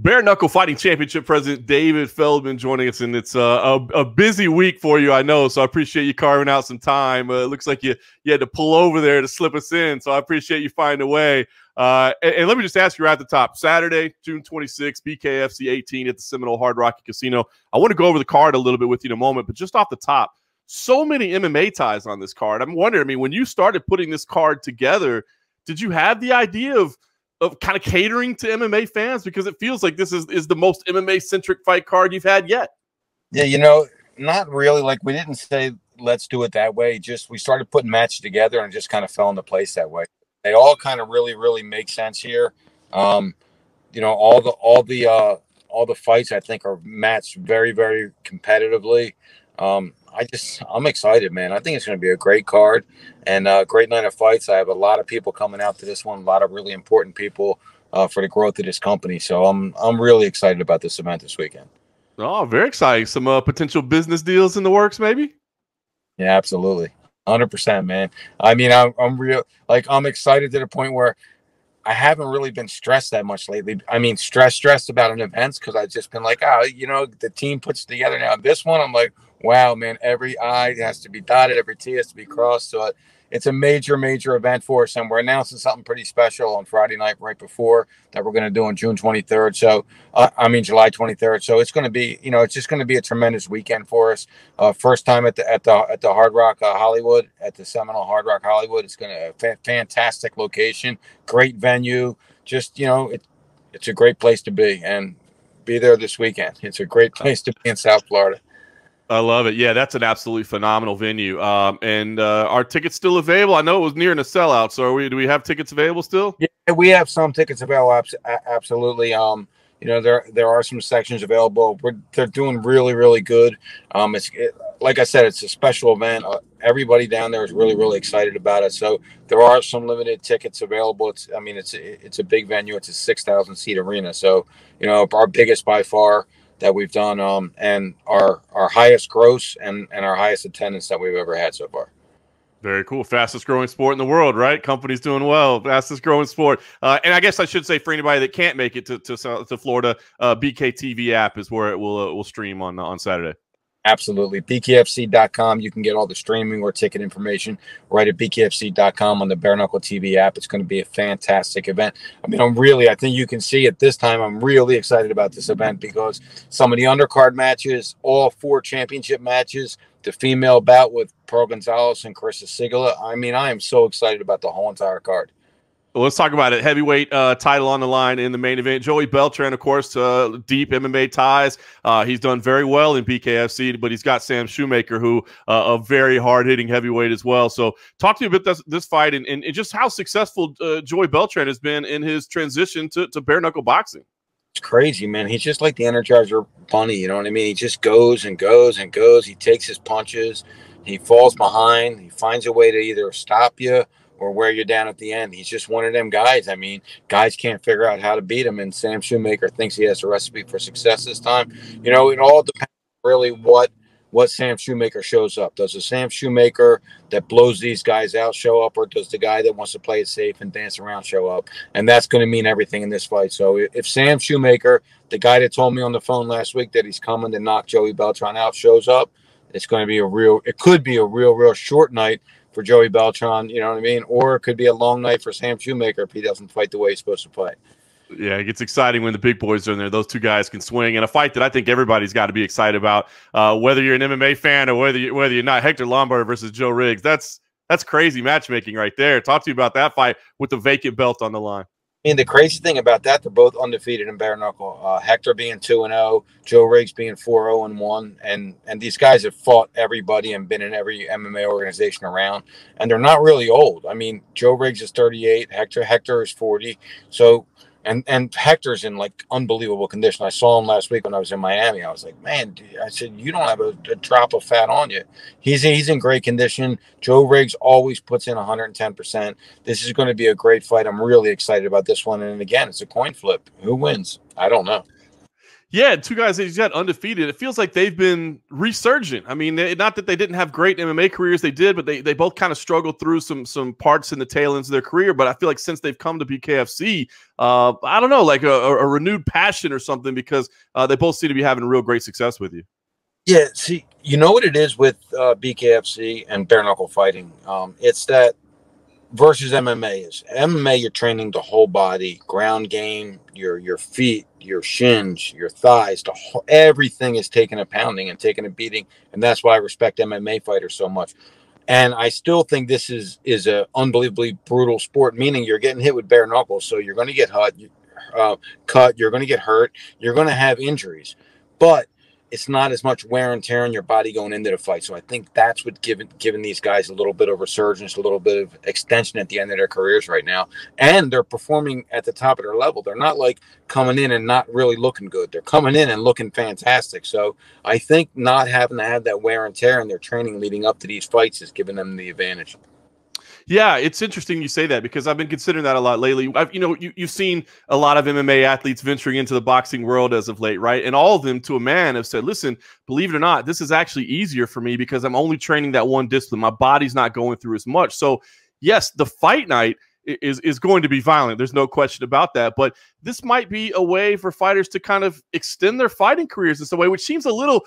Bare Knuckle Fighting Championship President David Feldman joining us, and it's a busy week for you, I know, so I appreciate you carving out some time. It looks like you had to pull over there to slip us in, so I appreciate you finding a way. And let me just ask you right at the top, Saturday, June 26th, BKFC 18 at the Seminole Hard Rock Casino. I want to go over the card a little bit with you in a moment, but just off the top, so many MMA ties on this card. I'm wondering, I mean, when you started putting this card together, did you have the idea of kind of catering to MMA fans? Because it feels like this is the most MMA-centric fight card you've had yet. Yeah, you know, not really. Like, we didn't say, let's do it that way. Just, we started putting matches together and it just kind of fell into place that way. They all kind of really make sense here. You know, all the fights, I think, are matched very competitively. I'm excited, man. I think it's going to be a great card and a great night of fights. I have a lot of people coming out to this one, a lot of really important people for the growth of this company. So I'm really excited about this event this weekend. Oh, very exciting. Some potential business deals in the works, maybe? Yeah, absolutely. 100%, man. I mean, I'm excited to the point where I haven't really been stressed that much lately. I mean, stressed about an event because I've just been like, oh, you know, the team puts together. Now this one, I'm like, wow, man, every I has to be dotted, every T has to be crossed. So it's a major event for us, and we're announcing something pretty special on Friday night right before that we're going to do on June 23rd. So July 23rd. So it's going to be, you know, it's just going to be a tremendous weekend for us. First time at the Hard Rock Hollywood, at the Seminole Hard Rock Hollywood. It's going to fantastic location, great venue. Just, you know, it's a great place to be, and be there this weekend. It's a great place to be in South Florida. I love it. Yeah, that's an absolutely phenomenal venue. And are tickets still available? I know it was nearing a sellout. So do we have tickets available still? Yeah, we have some tickets available. Absolutely. You know, there are some sections available. They're doing really good. Like I said, it's a special event. Everybody down there is really excited about it. So there are some limited tickets available. It's a big venue. It's a 6,000 seat arena. So, you know, our biggest by far that we've done, and our highest gross and our highest attendance that we've ever had so far. Very cool. Fastest growing sport in the world, right? Company's doing well. Fastest growing sport. And I guess I should say, for anybody that can't make it to Florida, BKTV app is where it will stream on Saturday. Absolutely. BKFC.com. You can get all the streaming or ticket information right at BKFC.com on the Bare Knuckle TV app. It's going to be a fantastic event. I mean, I think you can see it this time. I'm really excited about this event because some of the undercard matches, all 4 championship matches, the female bout with Pearl Gonzalez and Carissa Sigala. I mean, I am so excited about the whole entire card. Well, let's talk about it. Heavyweight title on the line in the main event. Joey Beltran, of course, deep MMA ties. He's done very well in BKFC, but he's got Sam Shoemaker, who a very hard-hitting heavyweight as well. So talk to me about this fight and just how successful Joey Beltran has been in his transition to bare-knuckle boxing. It's crazy, man. He's just like the Energizer Bunny, you know what I mean? He just goes and goes and goes. He takes his punches. He falls behind. He finds a way to either stop you or wear you down at the end. He's just one of them guys. I mean, guys can't figure out how to beat him, and Sam Shoemaker thinks he has a recipe for success this time. You know, it all depends really what Sam Shoemaker shows up. Does the Sam Shoemaker that blows these guys out show up, or does the guy that wants to play it safe and dance around show up? And that's going to mean everything in this fight. So if Sam Shoemaker, the guy that told me on the phone last week that he's coming to knock Joey Beltran out, shows up, it's going to be it could be a real short night for Joey Beltran, you know what I mean? Or it could be a long night for Sam Shoemaker if he doesn't fight the way he's supposed to fight. Yeah, it gets exciting when the big boys are in there. Those two guys can swing, and a fight that I think everybody's got to be excited about, whether you're an MMA fan or whether you're not. Hector Lombard versus Joe Riggs. That's crazy matchmaking right there. Talk to me about that fight with the vacant belt on the line. I mean, the crazy thing about that, they're both undefeated in bare knuckle. Hector being 2-0, Joe Riggs being 4-0-1, and these guys have fought everybody and been in every MMA organization around, and they're not really old. I mean, Joe Riggs is 38, Hector is 40, so. And Hector's in like unbelievable condition. I saw him last week when I was in Miami. I was like, man, I said, you don't have a drop of fat on you. He's in great condition. Joe Riggs always puts in 110%. This is going to be a great fight. I'm really excited about this one. And again, it's a coin flip. Who wins? I don't know. Yeah, two guys that he's got undefeated. It feels like they've been resurgent. I mean, not that they didn't have great MMA careers, they did, but they both kind of struggled through some parts in the tail ends of their career. But I feel like since they've come to BKFC, I don't know, like a renewed passion or something, because they both seem to be having real great success with you. Yeah, see, you know what it is with BKFC and bare knuckle fighting? It's that versus MMA is MMA, you're training the whole body, ground game, your feet, your shins, your thighs, everything is taking a pounding and taking a beating, and that's why I respect MMA fighters so much. And I still think this is a unbelievably brutal sport, meaning you're getting hit with bare knuckles, so you're going to get cut, you're going to get hurt, you're going to have injuries, but it's not as much wear and tear on your body going into the fight. So I think that's what giving these guys a little bit of resurgence, a little bit of extension at the end of their careers right now. And they're performing at the top of their level. They're not like coming in and not really looking good. They're coming in and looking fantastic. So I think not having to have that wear and tear in their training leading up to these fights is giving them the advantage. Yeah, it's interesting you say that, because I've been considering that a lot lately. You've seen a lot of MMA athletes venturing into the boxing world as of late, right? And all of them, to a man, have said, listen, believe it or not, this is actually easier for me because I'm only training that one discipline. My body's not going through as much. So, yes, the fight night is going to be violent. There's no question about that. But this might be a way for fighters to kind of extend their fighting careers in some way, which seems a little,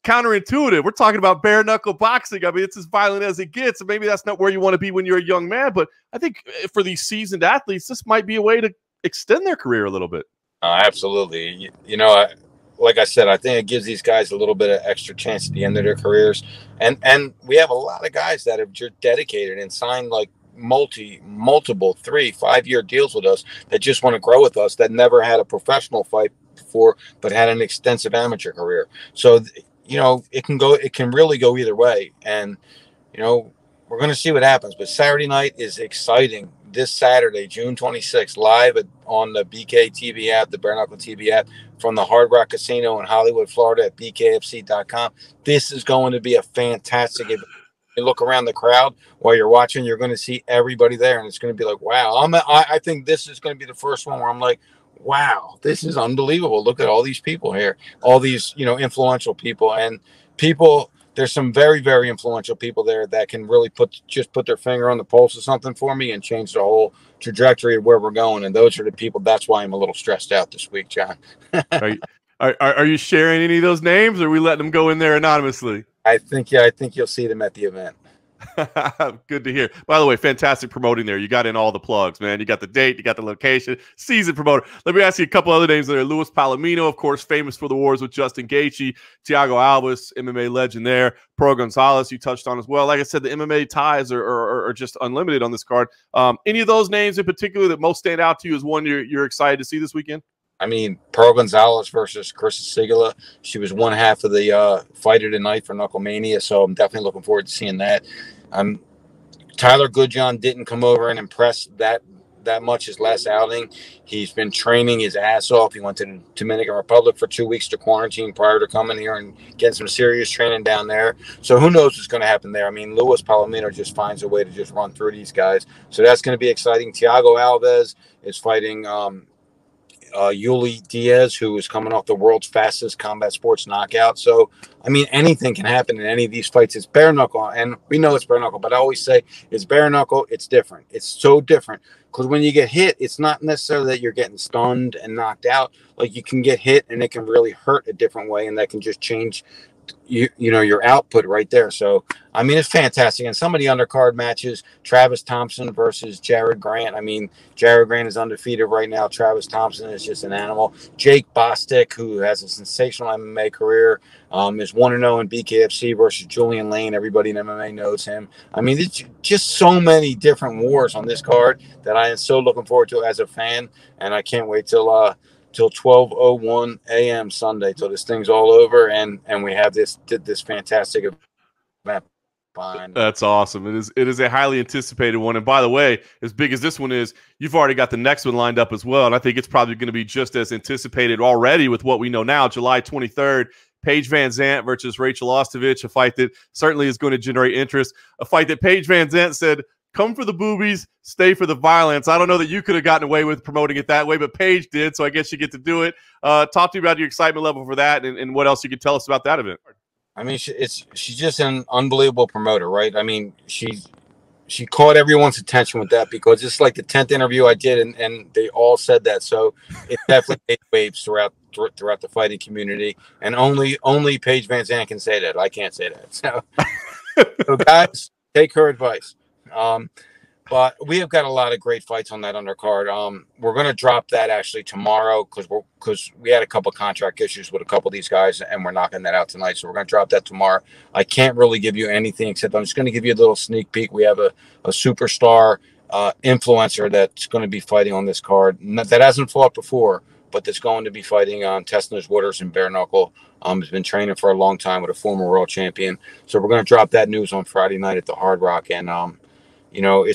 counterintuitive. We're talking about bare knuckle boxing. I mean, it's as violent as it gets. And maybe that's not where you want to be when you're a young man. But I think for these seasoned athletes, this might be a way to extend their career a little bit. Absolutely. Like I said, I think it gives these guys a little bit of extra chance at the end of their careers. And we have a lot of guys that have just dedicated and signed like multiple 3-5 year deals with us that just want to grow with us, that never had a professional fight before, but had an extensive amateur career. So, it can really go either way. And, we're going to see what happens. But Saturday night is exciting. This Saturday, June 26th, live on the BK TV app, the Bare Knuckle TV app, from the Hard Rock Casino in Hollywood, Florida at bkfc.com. This is going to be a fantastic event. You look around the crowd while you're watching, you're going to see everybody there, and it's going to be like, wow. I think this is going to be the first one where I'm like, wow, this is unbelievable. Look at all these people here, all these, influential people, and people. There's some very, very influential people there that can really put their finger on the pulse of something for me and change the whole trajectory of where we're going. And those are the people. That's why I'm a little stressed out this week, John. Are you sharing any of those names, or are we letting them go in there anonymously? I think you'll see them at the event. Good to hear. By the way, fantastic promoting there. You got in all the plugs, man. You got the date, you got the location, season promoter. Let me ask you a couple other names there. Luis Palomino, of course, famous for the wars with Justin Gaethje. Thiago Alves, MMA legend there. Pro Gonzalez, you touched on as well. Like I said, the MMA ties are just unlimited on this card. Any of those names in particular that most stand out to you as one you're excited to see this weekend? I mean, Pro Gonzalez versus Chris Sigala. She was one half of the fight of the night for Knucklemania, so I'm definitely looking forward to seeing that. Tyler Goodjohn didn't come over and impress that much his last outing. He's been training his ass off. He went to the Dominican Republic for 2 weeks to quarantine prior to coming here and getting some serious training down there. So who knows what's going to happen there. I mean, Luis Palomino just finds a way to just run through these guys. So that's going to be exciting. Thiago Alves is fighting Yuli Diaz, who is coming off the world's fastest combat sports knockout. So, I mean, anything can happen in any of these fights. It's bare knuckle, and we know it's bare knuckle, but I always say it's bare knuckle. It's different. It's so different because when you get hit, it's not necessarily that you're getting stunned and knocked out. Like, you can get hit and it can really hurt a different way, and that can just change your output right there. So, I mean, it's fantastic. And some of the undercard matches, Travis Thompson versus Jared Grant. I mean, Jared Grant is undefeated right now. Travis Thompson is just an animal. Jake Bostic, who has a sensational MMA career, is 1-0 in BKFC versus Julian Lane. Everybody in MMA knows him. I mean, it's just so many different wars on this card that I am so looking forward to as a fan. And I can't wait till 12:01 a.m. Sunday till this thing's all over and we have this fantastic event. That's awesome. It is a highly anticipated one. And by the way, as big as this one is, you've already got the next one lined up as well. And I think it's probably going to be just as anticipated already with what we know now. July 23rd, Paige Van Zant versus Rachel Ostovich, a fight that certainly is going to generate interest. A fight that Paige Van Zant said come for the boobies, stay for the violence. I don't know that you could have gotten away with promoting it that way, but Paige did, so I guess you get to do it. Talk to me about your excitement level for that and what else you could tell us about that event. I mean, she's just an unbelievable promoter, right? I mean, she caught everyone's attention with that because it's like the 10th interview I did, and they all said that. So it definitely made waves throughout the fighting community, and only Paige Van Zandt can say that. I can't say that. So guys, take her advice. But we have got a lot of great fights on that undercard. We're going to drop that actually tomorrow because we had a couple contract issues with a couple of these guys, and we're knocking that out tonight. So we're going to drop that tomorrow. I can't really give you anything except I'm just going to give you a little sneak peek. We have a superstar influencer that's going to be fighting on this card that hasn't fought before, but that's going to be fighting on testing his waters in bare knuckle. Has been training for a long time with a former world champion. So we're going to drop that news on Friday night at the Hard Rock, and you know,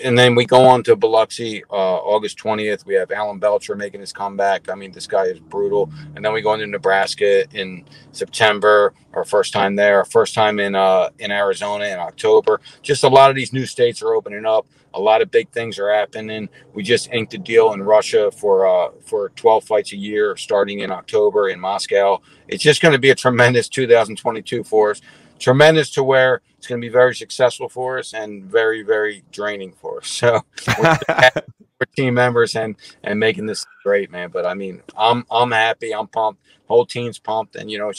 and then we go on to Biloxi, August 20th. We have Alan Belcher making his comeback. I mean, this guy is brutal. And then we go into Nebraska in September, our first time there, our first time in Arizona in October. Just a lot of these new states are opening up. A lot of big things are happening. We just inked a deal in Russia for 12 fights a year starting in October in Moscow. It's just going to be a tremendous 2022 for us. Tremendous to where it's going to be very successful for us and very, very draining for us. So we're team members and making this great, man. But I mean, I'm happy. I'm pumped. Whole team's pumped, and you know, it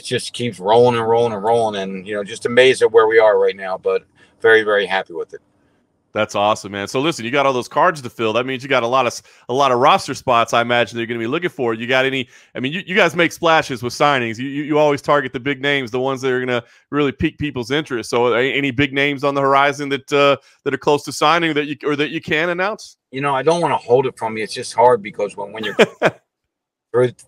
just keeps rolling and rolling and rolling, and you know, just amazed at where we are right now. But very, very happy with it. That's awesome, man. So listen, you got all those cards to fill. That means you got a lot of roster spots. I imagine they're going to be looking for. You got any? I mean, you guys make splashes with signings. You always target the big names, the ones that are going to really pique people's interest. So any big names on the horizon that are close to signing that you can announce? You know, I don't want to hold it from you. It's just hard because when you're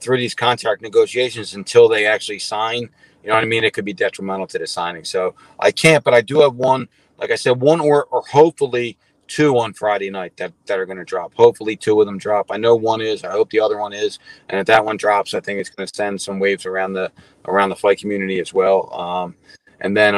through these contract negotiations until they actually sign, you know what I mean? It could be detrimental to the signing. So I can't, but I do have one. Like I said, one or hopefully two on Friday night that are going to drop. Hopefully two of them drop. I know one is. I hope the other one is. And if that one drops, I think it's going to send some waves around the fight community as well. And then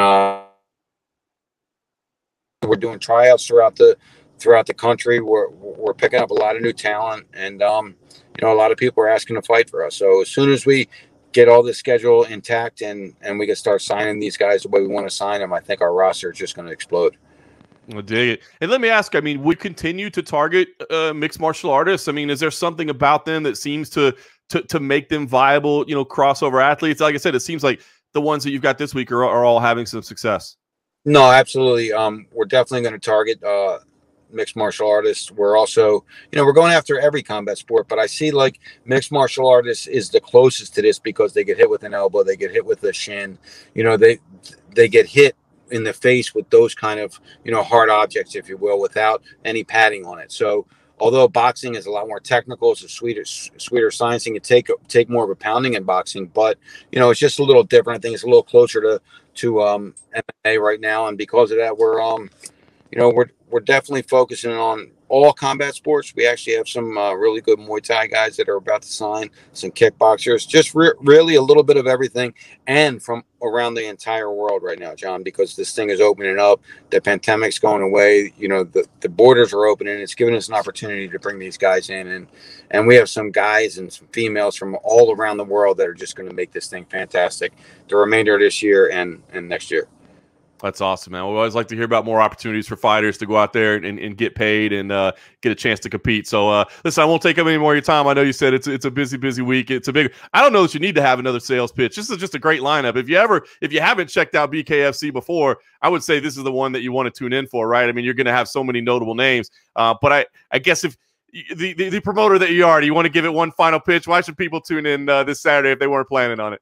we're doing tryouts throughout the country. We're picking up a lot of new talent, and you know, a lot of people are asking to fight for us. So as soon as we get all the schedule intact and we can start signing these guys the way we want to sign them, I think our roster is just going to explode. I dig it. And let me ask, I mean, we continue to target mixed martial artists. I mean, is there something about them that seems to make them viable, you know, crossover athletes? Like I said, it seems like the ones that you've got this week are all having some success. No, absolutely. We're definitely going to target mixed martial artists. We're also, you know, we're going after every combat sport, but I see like mixed martial artists is the closest to this because they get hit with an elbow, they get hit with a shin, you know, they get hit in the face with those kind of, you know, hard objects, if you will, without any padding on it. So although boxing is a lot more technical, it's a sweeter sciencing, it take more of a pounding in boxing, but you know, it's just a little different. I think it's a little closer to MMA right now, and because of that, you know, we're definitely focusing on all combat sports. We actually have some really good Muay Thai guys that are about to sign, some kickboxers, just really a little bit of everything, and from around the entire world right now, John, because this thing is opening up. The pandemic's going away. You know, the borders are opening. It's giving us an opportunity to bring these guys in, and we have some guys and some females from all around the world that are just going to make this thing fantastic the remainder of this year and next year. That's awesome, man. We always like to hear about more opportunities for fighters to go out there and get paid and get a chance to compete. So, listen, I won't take up any more of your time. I know you said it's a busy week. It's a big. I don't know that you need to have another sales pitch. This is just a great lineup. If you haven't checked out BKFC before, I would say this is the one that you want to tune in for, right? I mean, you're going to have so many notable names. But I guess if the promoter that you are, do you want to give it one final pitch? Why should people tune in this Saturday if they weren't planning on it?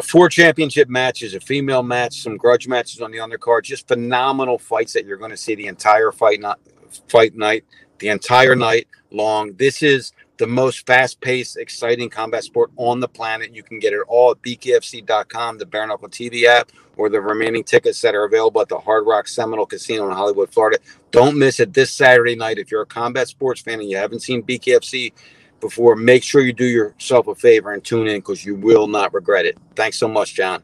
4 championship matches, a female match, some grudge matches on the undercard, just phenomenal fights that you're going to see the entire fight night, the entire night long. This is the most fast-paced, exciting combat sport on the planet. You can get it all at bkfc.com, the Bare Knuckle TV app, or the remaining tickets that are available at the Hard Rock Seminole Casino in Hollywood, Florida. Don't miss it this Saturday night. If you're a combat sports fan and you haven't seen BKFC before, make sure you do yourself a favor and tune in because you will not regret it. Thanks so much, John.